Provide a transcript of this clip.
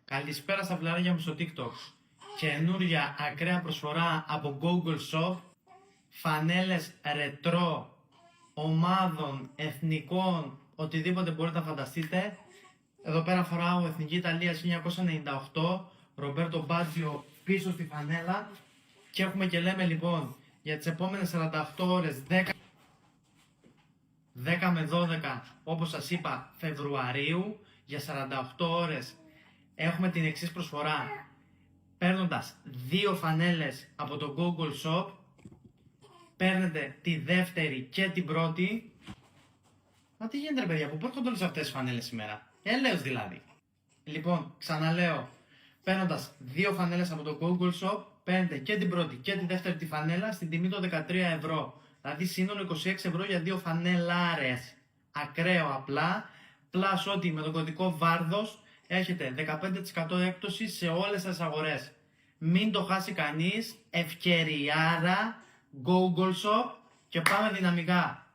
Καλησπέρα στα φιλαράκια μου στο TikTok. Καινούρια ακραία προσφορά από Google Shop. Φανέλες ρετρό ομάδων, εθνικών, οτιδήποτε μπορείτε να φανταστείτε. Εδώ πέρα φοράω Εθνική Ιταλία 1998, Ρομπέρτο Μπάτζιο πίσω στη φανέλα. Και έχουμε και λέμε λοιπόν για τις επόμενες 48 ώρες 10 με 12, όπως σας είπα, Φεβρουαρίου, για 48 ώρες έχουμε την εξής προσφορά. Παίρνοντας 2 φανέλες από το Google Shop, παίρνετε τη δεύτερη και την πρώτη. Μα τι γίνεται ρε παιδιά, που έρχονται όλες αυτές τις φανέλες σήμερα? Έλεος δηλαδή. Λοιπόν, ξαναλέω, παίρνοντας 2 φανέλες από το Google Shop, παίρνετε και την πρώτη και τη δεύτερη τη φανέλα στην τιμή των 13 ευρώ. Δηλαδή σύνολο 26 ευρώ για 2 φανέλαρες. Ακραίο απλά. Πλάς ότι με τον κωδικό VARDOS έχετε 15% έκπτωση σε όλες τις αγορές. Μην το χάσει κανείς. Ευκαιριάρα. Google Shop. Και πάμε δυναμικά.